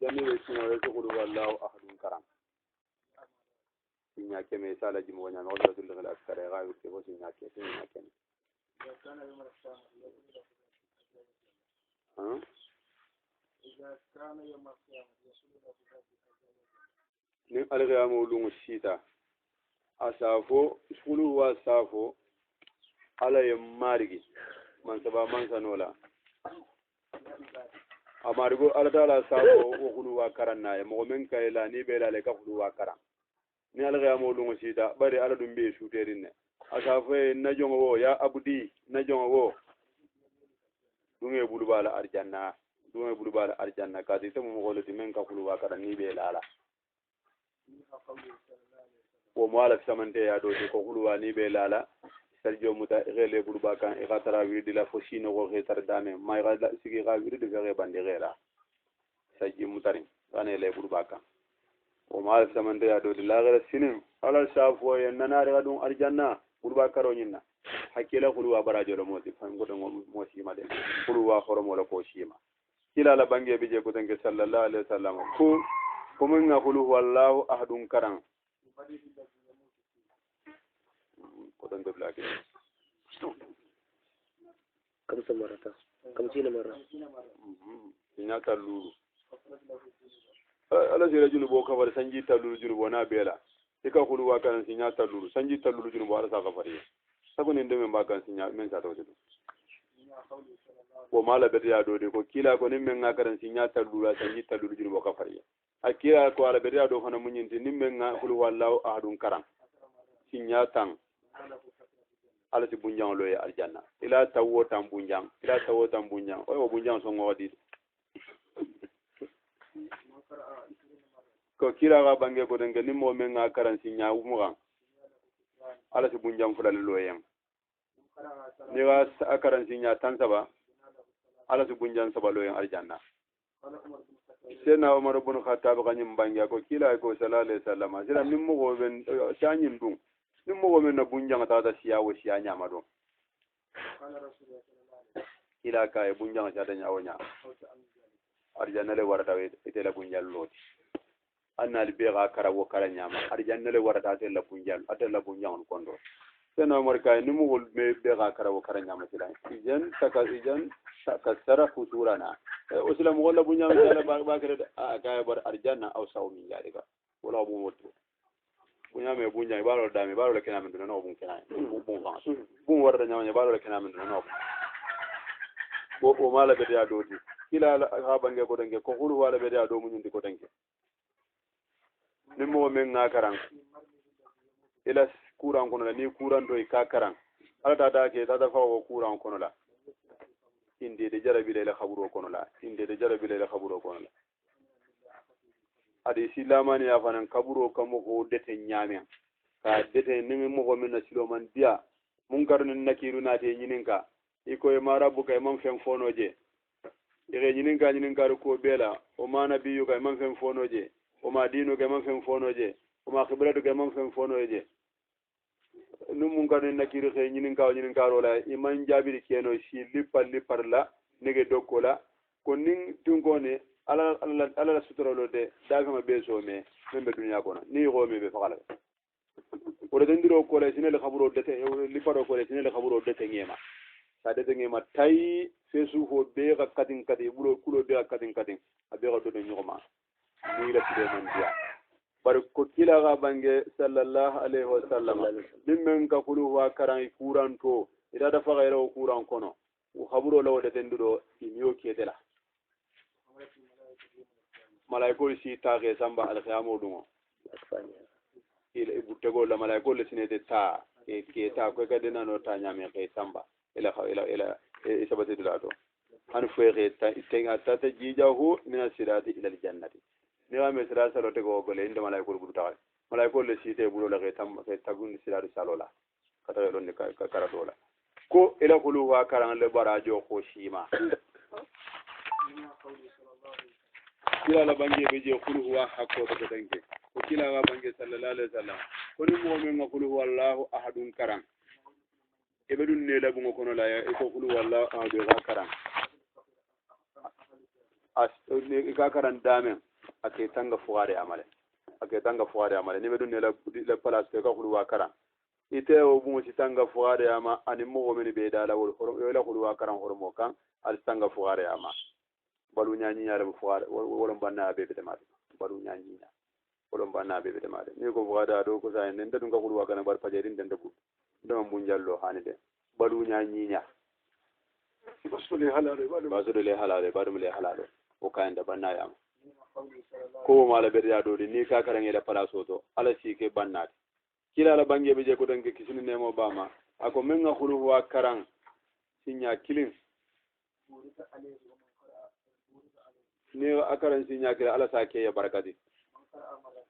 jami we sino re qul huwallahu ahadun karam sinya ke me sala jimu wanya no do dul gal askare ga yu ke bo sinya ke ni alga mo lungu sita asafo qulu wa safo ala yamarigi man saba man sanola amarigo ala dala safo wo qulu wa karanna e mo men kayla ni be la le ka qulu wa karan ni alga mo lungu sita bari ala dum be suterin ne asafo na jongo wo ya abudi na jongo wo dunge bulubala arjanna kadi temu mo golati men ka qulu wa karan ni be la wo moala samante ya do ko quluwa ni be lala sarjo muta gele bulba kan e gatara wirdi la fosino ko getar dame may ga sigi ga wirdi ga bande gela sarji mutari ane le bulba kan wo moala samante ya do la gara sinin ala safo en nanare ga dum arjanna bulba karo nyinna hakila quluwa barajo lo moti fam goto mo sima de quluwa khoromo la ko sima kila la bangi be je ko tanke sallallahu alaihi wasallam ko mun na qulu wallahu ahadun karam kodan dobla ke kam samarata kam sina mara ina tallu ala jira junubo ka bar sanji tallu junubo na bela ika khulu wa kan sinya tallu sanji tallu junubo ala sa ka fari sako ni ndeme ba kan sinya men sa to ko mala be ya do de ko kila ko nimmen nga kan sinya tallu la sanji tallu junubo ka fari akira ko ala be ya do fana munyinti nimmen nga khulu wallahu ahadun karam sinya tan ala ti bunjang lo ya aljanna ila tawo tam bunjang o bunjang so ngodi ko kira ga bange ko denga ni mo men nga karan sinya umuga ala ti bunjang fulal lo yem ni ga akaran sinya tan saba ala ti bunjang saba lo yem aljanna sena umar ibn khattab ganyim bange ko kila ko sallallahu alaihi wasallam sira nimmo go ben shanyin dum nim mo men na bunjang ta da siya wo siya nyama do ila ka e bunjang ta da nyawo nya arjanna le warata we ite la bunjal loti anna al biga kara wo kara nyama arjanna le warata te la bunjal ate la bunjang kondo sena mar ka nim mo me biga kara wo kara nyama sila ijan takasara futurana uslam wala bunjang ta la ba kare ka bar arjanna aw sawmi yalika wala bu motu bunya me bunya ibalo dami ibalo kena min no bun kena bun warda nyama ibalo kena min no bo mala be ya dodi kila ha bange ko dange ko hulu wala be ya do munyindi ko dange nimmo men na karan ila kuran kono ni kuran do ka karan ala da ke ta da fa ko kuran kono la inde de jarabi le khaburo kono la adi silamani ya fanan kaburo kamo ko dete nyame ka dete nimi mo ko minna siloman dia mun karnin nakiru na te nyininka iko e marabu kay man fen fonoje ire nyininka ko bela o ma nabiyu kay man fen fonoje o ma dinu kay man fen fonoje o ma khibratu kay man fen fonoje num mun karnin nakiru kay nyininka rola iman jabiri keno si lippar la nege dokkola ko nin tungone ala sutorolo de dagama beso me membe dunya kono ni go me be fakala wala dendiro ko le sinele khaburo de te li paro ko le sinele khaburo de te ngema sa de te ngema tay fesu ho be ga kadin bulo kulo be ga kadin abe ga do de nyoma ni la tide man dia bar ko kila ga bange sallallahu alaihi wasallam dimmen ka kulu wa karan kuranto ida da faga ro kuran kono o khaburo lawo de dendiro inyo ketela malaikol si taage samba al khiyamo dungo ila ibutego la malaikol sinede ta e ke ta ko ka dena no ta nyame ke samba ila isabati dulato han fere ta itenga ta jijahu min asirati ila al jannati ni wa mesra salo te go gole inda malaikol budu ta malaikol si te bulo la ke tamba ke tagun sirati salola kata lo ne ka karadola ko ila kulu wa karan le barajo ko shima kila la bangi be je khulu huwa hakko to dange ko kila wa bangi sallallahu alaihi wasallam ko ni mo men khulu huwa allah ahadun karam e be dun ne la bungo kono la e ko khulu wallahu ahadun karam as ne ka karan dame ake tanga fuare amale ni be dun ne la place ke ka khulu wakaran ite o bu ci tanga fuare ama ani mo men be dala wol la khulu wakaran hormo kan al tanga fuare ama balu nyaani nyaare bu fuare wolon banna be be tamade balu nyaani nya wolon banna be be tamade ni ko fuada do ko sa en ndadum ka khulu wakaran bar fajarin den debu do mo njallo hanide balu nyaani nya basule halale badum le halale o kayanda banna yama ko mala berja do ni ka karange da palaso to ala sike bannati kila la bangi be je ko danke kisini nemo bama ako menga khulu wa karang sinya kilin ni akaran sinya kila ala sake ya barakati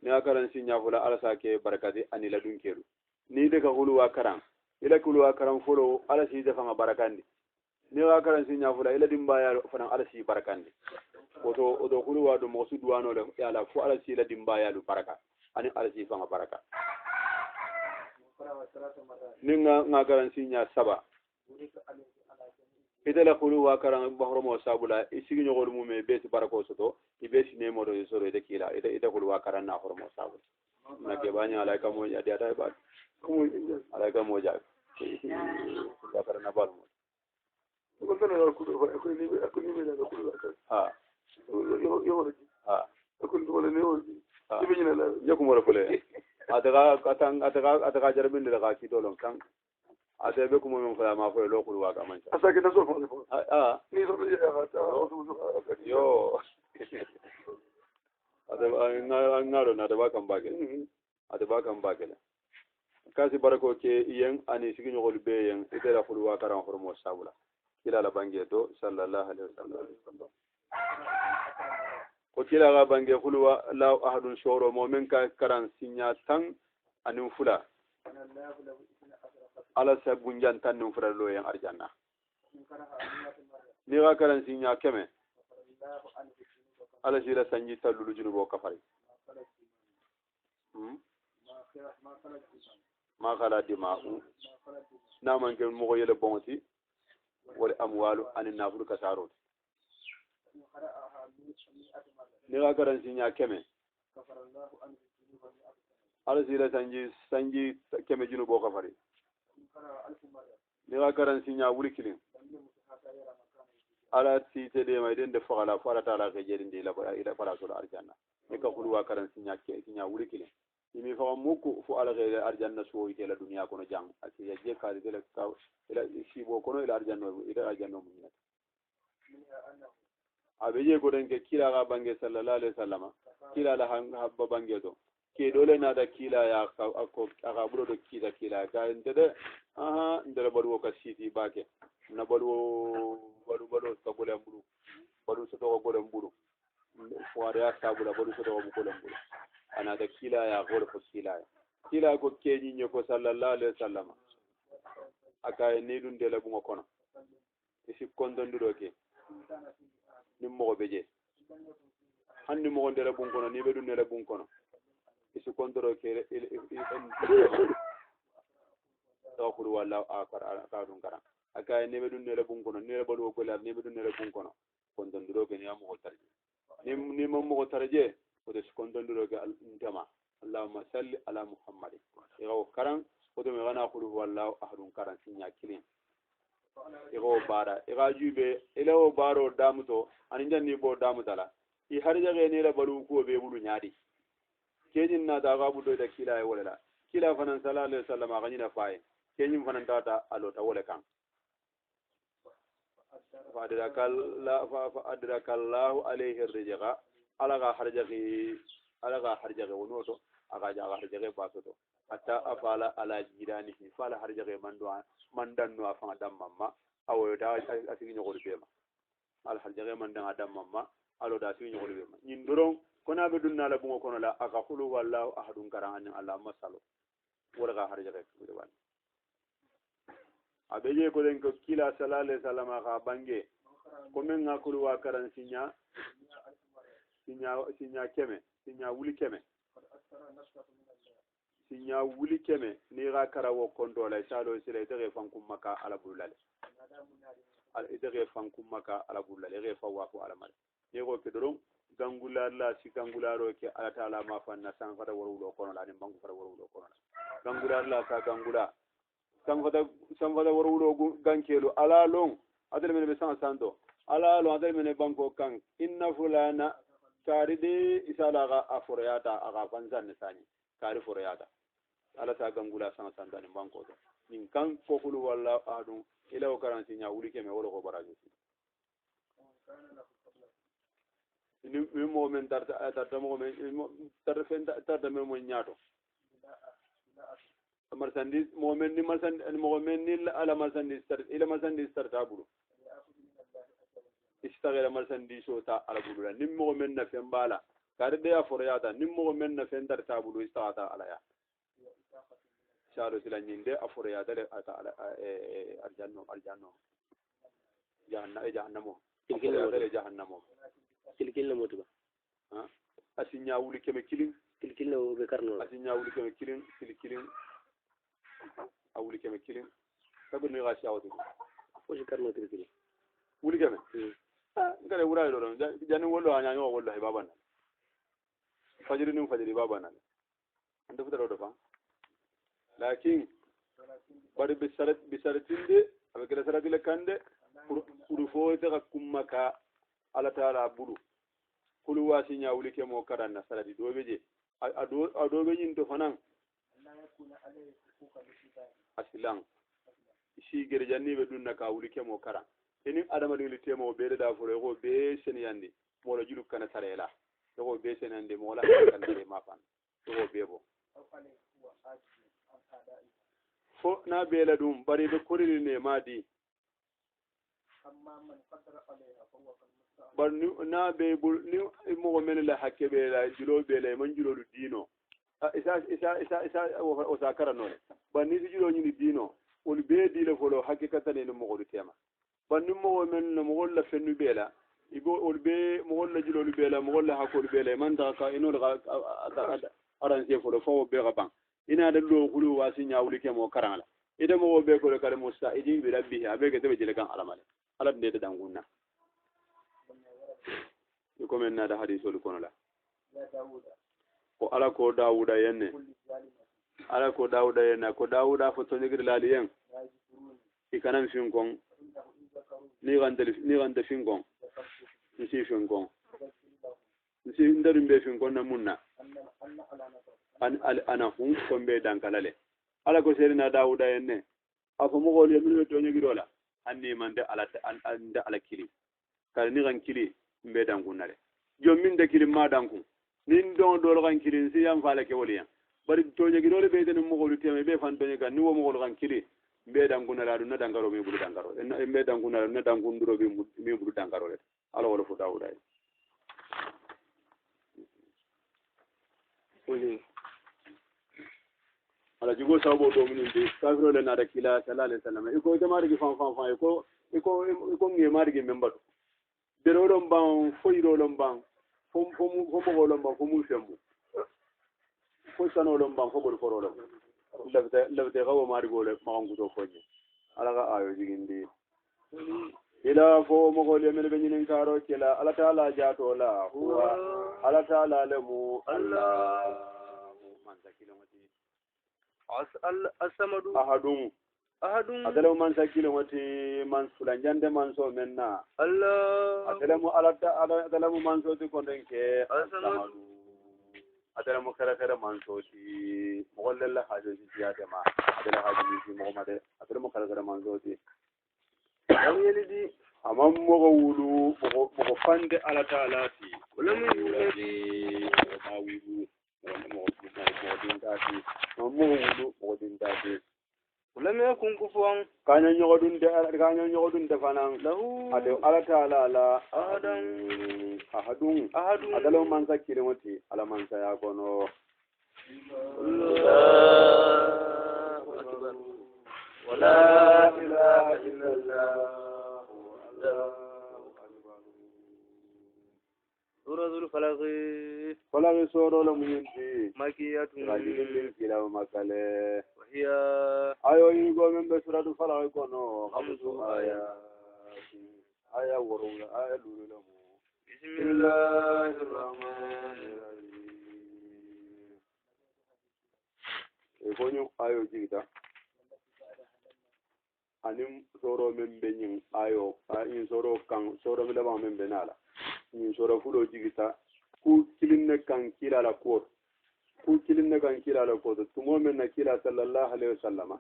ni akaran sinya fula ala sake barakati ani la dunkeru ni de ka khulu wa karang ila khulu wa karang folo ala si defa nga barakandi ni akaran sinya fula ila dimbaya fana ala si barakandi oto khulu wa do mo su duwano le yala fu ala si la dimbaya lu baraka ani ala si fa nga baraka ninga ngagaran sinya saba idala khulu wa karan bahromo sabula isigi nyogol mume beti barako soto ibesi ne modo soro ide kila ida khulu wa karan na hormo sabula na ke banya ala ka mo jadi ada ba ala ka mo jadi ya karan na balmo ko tan na khulu ko ni be na khulu ha ha ko ni wala ne wala ibe ni la yakum wala fule ataga jarbin da ka kito lon kan ate be kuma men fala ma fo lo kulu wa ka man asake na so fo ni so ya ta yo ate ngaro na da ba kan bagel ate ba kan bagel kasi barako ke yen ani sigi nyogol be yen ite la kulu wa karan hormo sabula kila la bange to sallallahu alaihi wasallam ko kila ga bange khulwa la ahadun shoro momen ka karan sinya tan anin fula ala sabunjan tan nin fura lo yan arjanna ni ga karan sinya keme ala jira sanji talulu junubo kafari ma khala dima'u na man ke mo yele bonti wala amwalu anin nafulu kasarot ni ga karan sinya keme ala sila sanji keme junu bo kafari ni ga karan sinya wuri kilin ala ti te de mai den de fagala fara tala ke jedin de ila fara so arjanna ni ka khulwa karan sinya wuri kilin ni fa muku fu ala ke arjanna so ite la duniya kono jang ati ya je ka de la ka ila sibo kono ila arjanna mun abeje ko den ke kila ga bange sallallahu alaihi wasallam kila la habba bange do ke dole na da kila ya ko aga buro do kila ga ndede aha ndere baru ko siti bake na baru to bole mburu baru so to bole mburu fuare ya sabula baru so to bole mburu ana da kila ya gol ko kila ko keji nyoko sallallahu alaihi wasallam aka ne dun de la bungo kono isi kondondiro ke nimmo beje hanni mo ndere bun kono ni be dun nele bun kono isi kondoro ke to khuru wala akar ka dun kara aka ne be dun nele bun kono ne be do ko la ne be dun nele bun kono kondondiro ke ni am ko tarje ni mo mo tarje ko de kondondiro ke ntama allahumma salli ala muhammad yaw karan ko de me wana khuru wala ahadun karan sinya kilin ego bara ega jube elewo baro damuto ani janni bo damutala i harja ge ne la balu ko be bulu nyaadi kejin na da ga budo da kila e wala kila fanan sallallahu alaihi wasallam ga nyina faye kejin fanan tata alota wala kan fa adraka allah alaihi rijqa alaga harja ge wonoto aga ja harja ge basoto hatta afala ala jiranihi fala harja ge mandan no afanga damma awo da asigi nyogol bema al harjage mandan adam mamma alo da asigi nyogol bema nyin doron kona be dunna la bungo kono la aka khulu wallahu ahadun karan Allah masalo wala ga harjage ko wani abeje ko den ko kila sallallahu alaihi wasallam ka bange ko men ngakulu wa karan sinya keme sinya wuli keme sinya wuli keme ni ga karawo kondo la salo sire tere fankum maka ala bulale al idere fankum maka ala bulale re fa wa ko ala mal ni go ke doron gangula la si gangula ro ke ala taala ma fanna san fada warulo kono la ni bangu fada warulo kono gangula la sa gangula san fada warulo gankelo ala long adel men be san santo ala long adel men banko kan inna fulana karide isala ga aforiyata aga fanzan ne sani kari foriyata ala sa gangula san santo ni banko to nin kan fokulu walla adun ila o karanti nya wuli ke me wolo ko barajo ni mo men tarta mo men tarta fen tarta men mo nyaato marsandis mo men ni mo men ni ala marsandis tarta ila marsandis tarta bulu istagala marsandis o ta ala bulu ni mo men na fen bala kare de aforiyata ni mo men na fen tarta bulu istata ala ya sharo sila nyinde aforiyata de ata ala aljanno jahannamo jahannamo kilkil mo tuba ha asinya wuli keme kilin kilkil o be karno asinya wuli keme kilin awuli keme kilin sabu ni gashi awdu o shi karno kilkil wuli keme ngare wura do jani wollo anya nyo wollo hay babana fajiri babana anda futaro do fa lakin bari bisaratinde abekela saratile kande pour fo te kumaka ala taala bulu kulu wasi nyawuli ke mo karanna saladi dobe je adobe nyin to fanan asilang isi gere janni be dunna ka wuli ke mo karan eni adama dili temo be da fure go be sen yandi mo la julu kana tarela go be sen yandi mo la kana tare ma fan go be bo fo na be la dum bari be koriri ne madi bar na be ni mo men la hakke be la julo be la man julo dino isa o sakara no bar ni julo ni dino ol be di le folo hakke katane no mo tema bar ni mo men no mo la fennu be la ibo ol be mo la julo be la mo la hakko be la man da ka ino da aran se folo fo be gaban ina da lo kulu wasi nyawuli ke mo karala ida mo be ko kare musta idi bi rabbi abe ke be jele kan alamale alab de dangunna ko men na da hadisul kono la ko ala ko dawuda yenne ala ko dawuda yenne ko dawuda fo to nyigir laliyen ikanan fin kon ni gande fin kon si fin kon si ndarum be fin kon na munna ana hun ko be dankalale ala ko serina dawuda yenne afo mo gol yemino to nyigirola anni man de ala ande ala kili kala ni kan kili mbe dangunare jommin de kili ma danku nin don do kan kili si yam fala ke woliyan bari to nyigirole be den mo gol teme be fan to nyiga ni wo mo gol kan kili mbe dangunara do na dangaro mi bulu dangaro mbe dangunara na dangunduro be mi bulu dangaro le ala wala fu dawuda ala jugo sabo do mun de kafiro le na da kila sallallahu alaihi wasallam iko jama'a gi fan iko ngi mari gi membado dero don ban foiro don ban fo mo don ban fo mu fembu fo sano don ban fo bol foro don lewte gawo mari gole ma ngu do fonye ala ga ayo jigindi ila fo mo gole men be nyinen karo kila ala taala jato la huwa ala taala lamu allah man zakilo mati asamadu ahadun adalamu man sakilo mati man fulanjande man so menna allah adalamu man so ti kondenke asamadu adalamu kara man so ti mogolla hajo ti jiyate ma adala hajo ti mogomade adalamu kara man so ti yelidi amam mogo wulu mogo fande ala taala ti wala mu yuladi ma wibu ولم يكن كفوا كان يقعدون دفنا له على تعالى لا أحد أدلو من سكير متي على من سيكون ولا إله إلا الله سورة الفلق فلق سورة لمنتي مكية راجل كلا مكالة وهي أيوة يقول من بسورة الفلق يكونوا 5 آيات آية ورون آية لولو بسم الله الرحمن الرحيم يقولون آيو جيدا أنيم سورو من بينين آيو إن سورو كان سورو من لبام من بينالا إن سورو فلو جيدا ku kilinne kan kila la ko ku kilinne kan kila la ko tumo men na kila sallallahu alaihi wasallam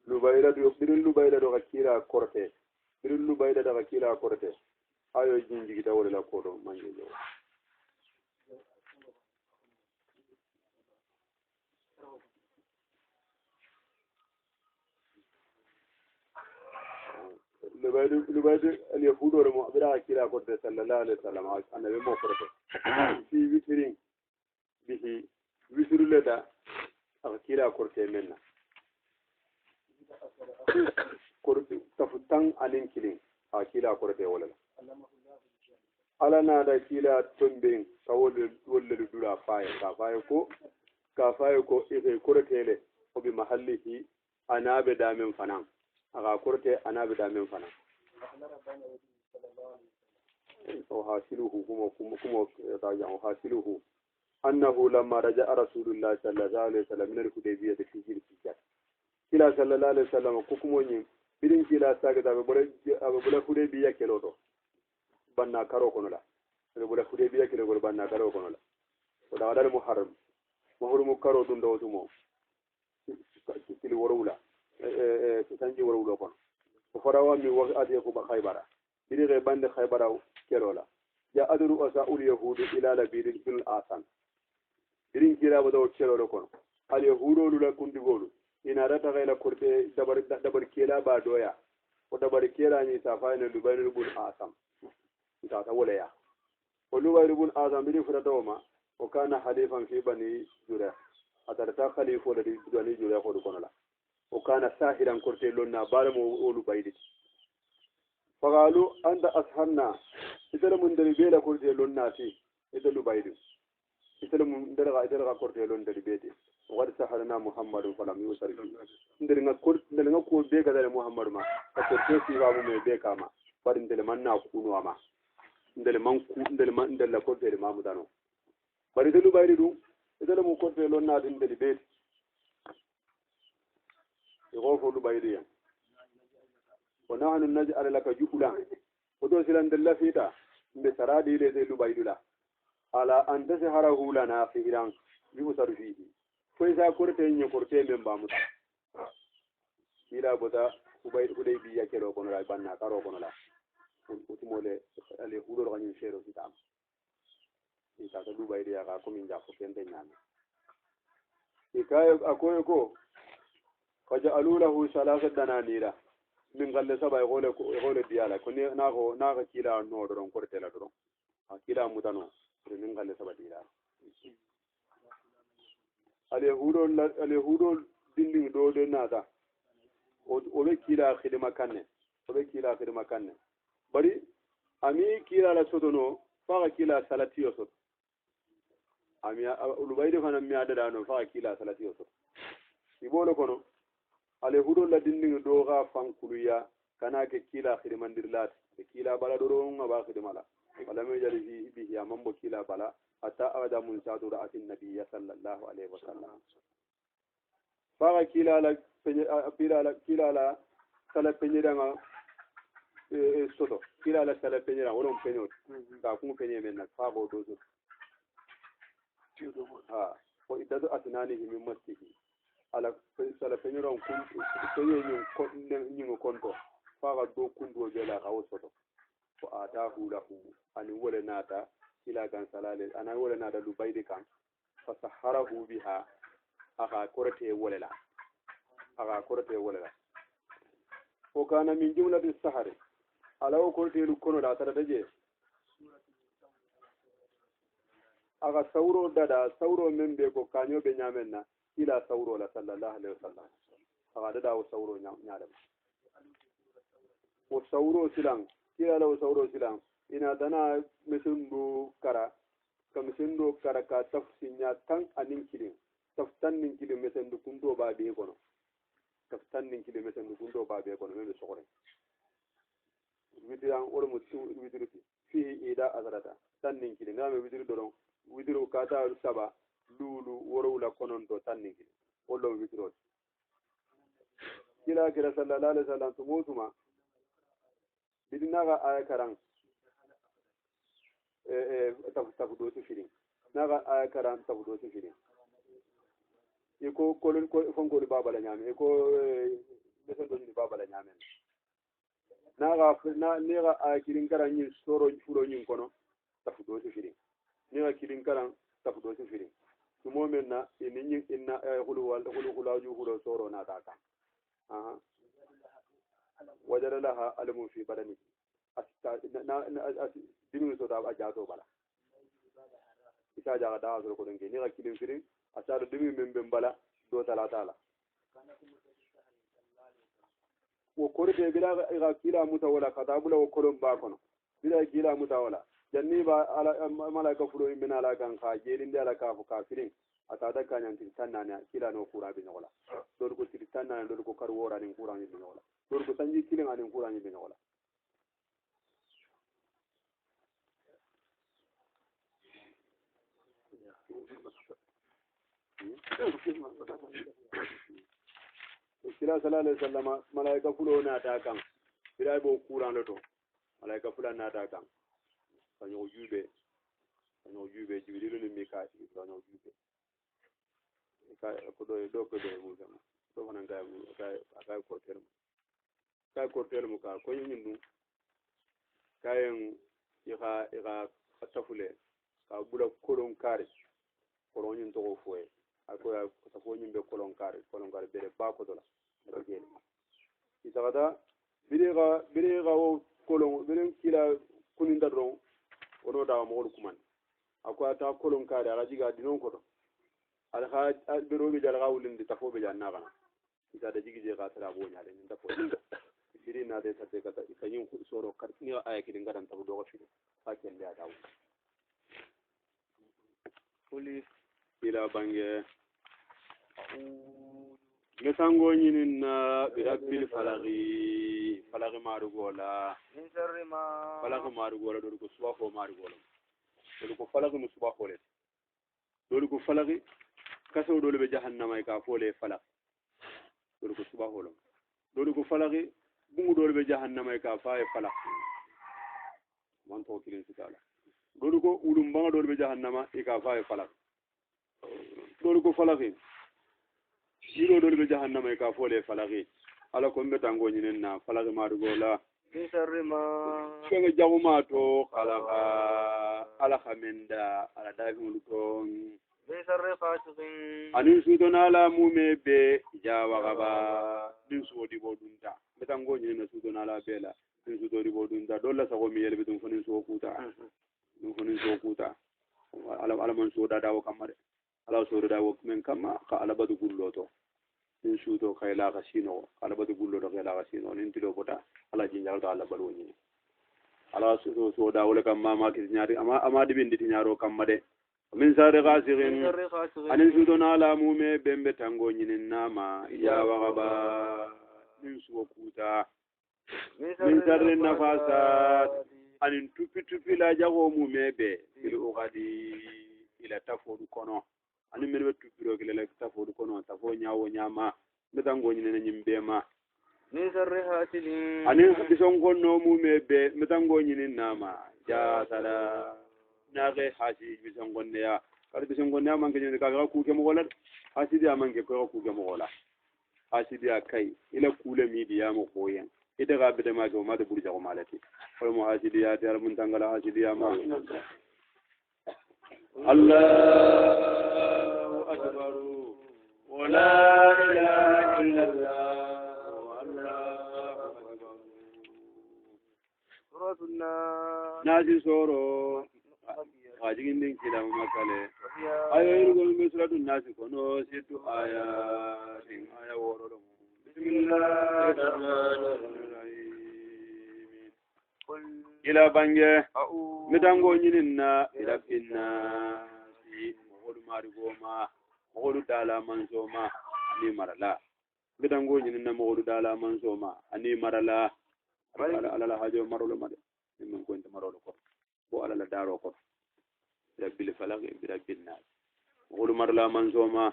lubayla do birin lubayla do kila korte birin lubayla do kila korte ayo jinji kita wala la ko do manje do lubaydu اليهود والمعبرة كلا قد صلى الله عليه وسلم أنا بمفرده في وسرين به وسر لدا كلا قرت منا قرت تفتن علين كلين كلا قرت ولا على نادا كلا تنبين كول ولا دولا كفايكو إذا قرت له وبمحله أنا بدا من فنان aga korte ana bida min fana وحاصله كما راجع وحاصله أنه لما رجع رسول الله صلى الله عليه وسلم من الحديبية في جيل السجاد كلا صلى الله عليه وسلم كوكموني بدين كلا ساجد أبو بلا الحديبية كيلوتو بنا كارو كنولا أبو بلا الحديبية كيلو بنا كارو كنولا وده هذا محرم كارو دون دوتمو كيلو ورولا تانجي ورولا كون وفراوا من وقت يكون بخيبرة بدين بند خيبرة كيلولا جاء أدرو أساء اليهود إلى لبيد بن الآسان بدين كلا بدو كيلولا كون اليهود لولا كنت قولوا إن أردت غير كرتي دبر كيلا بادويا ودبر كيلا نيسافين لبين بن الآسان نتاتا ولايا ولبين بن الآسان بدين فرطوما وكان حليفا في بني جريح أترتا خليفة لدي بني جريح ودكونا وكان ساهرا كرتي لنا بالمو أولو بايدي فقالوا أنت أسهرنا إذا من دربيلا كرتي لنا في إذا لبايدي إذا من درغا كرتي لنا دربيتي وقد سهرنا محمد فلم يوصل nderinga ko be ga dare muhammad ma ko to si babu me be kama farin dele man na kunu ama ndele ko dele mamu dano bari delu bayri du dele mu ko dele na din dele be يغوفوا لبايديا ونحن نجعل لك جبلا ودوسلا دل فيتا بسرادي لذي لبايدلا على أن تسهره لنا في إيران يوسر فيه فإذا كرتين يكرتين من بامت إلى بدا حديبية كيلو كنولا بنا كارو كنولا وتمولي اليهود الغنين شيرو سيتام إذا لبايديا كاكو من جافو كنتين نامي إكايو أكويكو فجعلوا له ثلاثة دنانير من قال سبا يقول ديالا كوني ناغو كيلا نودرون كورتيلا درون كيلا متانو من قال سبا ديالا اليهود دين دو دنادا obe kila khidma kanne bari ami kila la sodono fa kila salati yosot ami ulubayde fana mi adada no fa kila salati yosot ibolo kono ale hudo la dindin doga fankuluya kana ke kila khidmandirlat ke kila bala doro ngaba khidmala wala me jali bi ya mambo kila bala hatta ada mun sadu ra'atin nabiy sallallahu alaihi wasallam fa kila la kila la sala penyiranga soto kila la sala penyira wala penyo ka ku penye men na fa bo dozo ha ko idadu asnanihi min masjihi ala sala penyira kun penye nyingo konto fa do kundo jela ka wosoto ko atahu lahu ani wala nata ila kan salale ana wala nata lubaydi kan fa saharahu biha aka korte wala وكان من جملة السحر على وقت يلقون لا تردجه أغا ثورو دادا ثورو من بيكو كانيو بنيامنا إلى ثورو صلى الله عليه وسلم أغا دادا وثورو نعلم وثورو سلام إلى لو ثورو سلام إن دنا مثل بو كرا كم mesendo karaka tafsinya tan anin kilin taftan nin kilin mesendo kundo ba be kono taftan nin kilin mesendo kundo ba be kono me sokore widiran wala mo widirti fi ida azrata tan nin kilin na me widir doron widiru kata saba lulu worowla konon to tan nin kilin wollo widirot kila kira sallallahu alaihi wasallam tumutuma bidinaga aya karang tafudo su firin naga aya karan tafudo su firin iko kolon ko fonko baba la nyame iko beso do ni baba la nyame naga nega aya kirin karan ni soro furo nyin kono tafudo su firin nega kirin karan tafudo su firin tumo menna inni inna hulu hulo soro na taka aha wajara laha alamu fi badani dimi so da ajato bala isa jaga da so ko dengi ni ga kilin firin asar dimi membe bala do tala wo korbe bila ga kila mutawala kadabula wo kolon ba kono bila kila mutawala janni ba ala malaika fulo min ala kan ka jelin da ala ka fu kafirin atada kanyan tintanna ne kila no kura bi nola do ko tintanna do ko karwora ni kura ni bi nola do ko sanji kilin ani kura ni bi nola kila sallallahu alaihi wasallam malaika fulo na ta kan kila bo kuran lo to malaika fulan na ta kan sanyo jube jibril ni mika sanyo jube ko do mu sama to wonan ga kortel mu ka ko yin nu kayen ira tafule ka bula kolon kare koronyin to foye akoya tafo nyimbe kolon kare bere ba ko dola rogel isagada bire ga o kolon bire kila kunin dadron wono da mo kuman akoya ta kolon kare aga jiga dinon ko to al ha biro bi jalga wulindi tafo be janna kana isada jigi je ga tara bo nyaade ni tafo bire na de tate kata ikanyin ku soro karni aya kidin gadan tafo do ko fi hakel ya dawo kuli ila bange mesango nyinin na birabbil falaqi marugola min sharri ma falaqi marugola do ko suba ko marugola do ko falaqi musuba ko le do ko falaqi kaso do le jahannama ka fole falaq do ko suba ko do ko falaqi bungu do le jahannama ka fa falaq man to kilin sitala do ko ulum banga do le jahannama ka fa falaq do ko falaqi jiro do be jahannama ka fole falaqi ala ko mbeta ngo nyinen na falaqi marugola min sharri ma kenge jaguma to khalaqa ala khamenda ala dabi ko min sharri fasiqin anin sudona la mume be jawa gaba din sodi bodunta mbeta ngo nyinen sudona la bela din sudori bodunta dolla sago mi yelbe dum fonin so kuta ala man soda dawo kamare ala so dawo men kama ka ala badu gulloto in suuto kayla ka sino ala badu gulloto kayla ka sino nin tilo bota ala jinjal ta ala balwoni ala so dawo le kam mama ki nyaari ama di bindi nyaaro kam de min sare khasirin anin suuto na ala mume bembe tango nyinin nama ya wagaba min suwo kuta min sare nafasat anin tupi la jago mume be bil uqadi ila tafodu kono ani men tupiro kile la tafodu kono tafo nyaawo nyama metango nyine nyimbe ma ni sarri hatilin ani bison gonno mume be metango nyine nama ja sala nage hasi bison gonne ya kala bison gonne man ke nyine ka ku ke mo gola hasi dia man ke ko ku ke mo gola hasi dia kai ila kule media mo koyen ida ga be de ma go ma de burja ko malati ko mo hasi dia tar mun tangala hasi dia ma Allahu akbar wa la ilaha illallah wallahu akbar suratuna naji soro ajigin din kila makale ayo irgol misratun nasi kono situ aya din aya woro bismillahirrahmanirrahim ila bange mitango nyinin na ila pinna mari goma modu dala mansoma ani marala gidango nyin na modu dala mansoma ani marala ala hajo marolo made min ko nta marolo ko bo ala daro ko rabbil falaq bi rabbin nas modu marala mansoma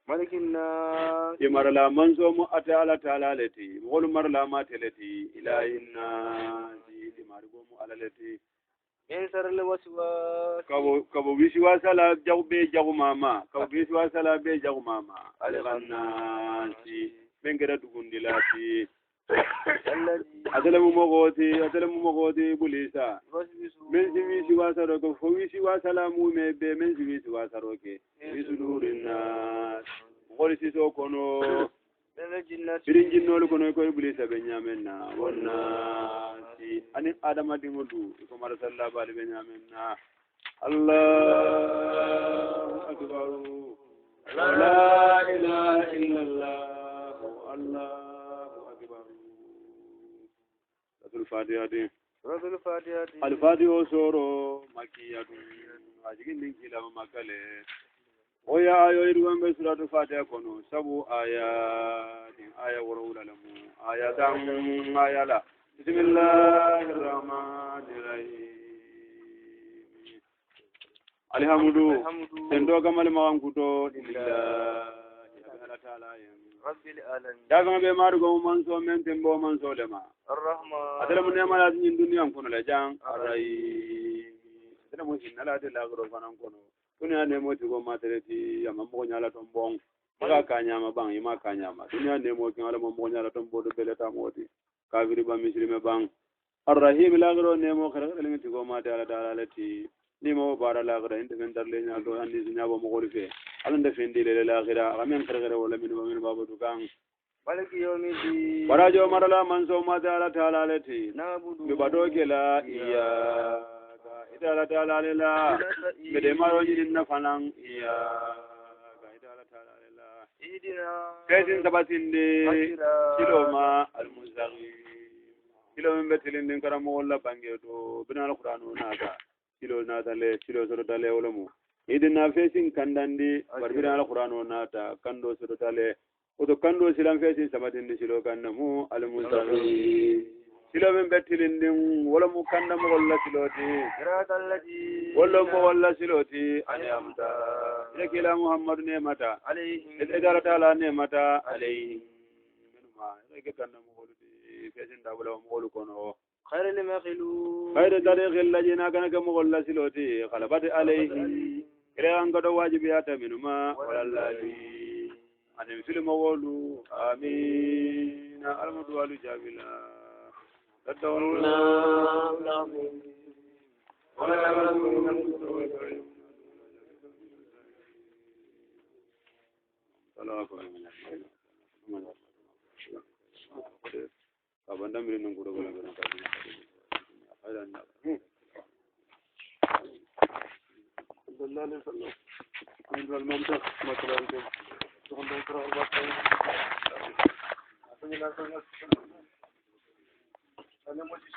ملكنا marala mansoma atala taala lati modu marala ma telati ilahinna di mari gomo ala lati من شر الوسواس kabo wisiwasala jagbe jagumama kabo wisiwasala be jagumama alghanasi bengera dugundilati الذي atalamu mogoti bulisa men si wisiwasaro ko fo wisiwasala mume be men si wisiwasaro ke wisudurina ngoli siso kono من الجنة birin jinnolu kono ko bulisa be nyamenna wonna ani adama dingodu ko mara sallallahu alaihi wa sallam Allahu akbar la ilaha illallah Allahu akbar Al-Fatiha سورة الفاتحة Al-Fatiha soro makiyatu ajigin din kila makale oya ayo irwan be suratul Fatiha kono sabu aya din aya wurula lamu aya dan aya la bismillahir rahmanir rahim alhamdu sendo gamal mawankuto lillahi ta'ala رب العالمين daga be maru go manso men tembo manso lema الرحمن adala mun ne mala tin duniyan kono la jang arai adala mun hinala de la gro fanan kono duniya ne mo ti go matereti ama mo nyala ton bon maka kanya ma bang ima kanya ma duniya ne mo kin ala mo nyala ton bodo beleta moti kafiri ba muslime bang arrahim la gro ne mo khara le ti go ma de ala dala lati ni mo bara la gro inte men dar le nya do andi nya bo mo ko fe alanda fendi le la gira amen khara wala min babu dukan ملك يوم الدين barajo marala manso ma de ala taala lati نعبد be badoke la iya ita ala taala la be maro ni na fanan iya ita ala taala la اهدنا kaisin sabatinde kiloma almustaqim kilo men betilin din karamo wala bangeto bina alqur'anu naka kilo na dale kilo soro dale wala mu idina fesin kandandi barbina alqur'anu nata kando soro dale oto kando silam fesin sabatinde silo kannamu almustaqim silo men betilin din wala mu kanda mo wala siloti صراط الذي wala mo wala siloti ani amta ila kila muhammad ne mata عليهم idara taala ne mata alayhi minuma ila kanna mo woludi fesin da wala mo wolu kono خير المخلوق khayra tariq allajina kana kam wala siloti qalabati alayhi ila an gado wajibi ata minuma wala lali ani film wolu amin almudu walu jabila tadawna abanda mire nan gudu bala bala ayran na sallallahu alaihi wasallam kun dal mamta matran de to hon do kara ba tay asani la ko ana mo ci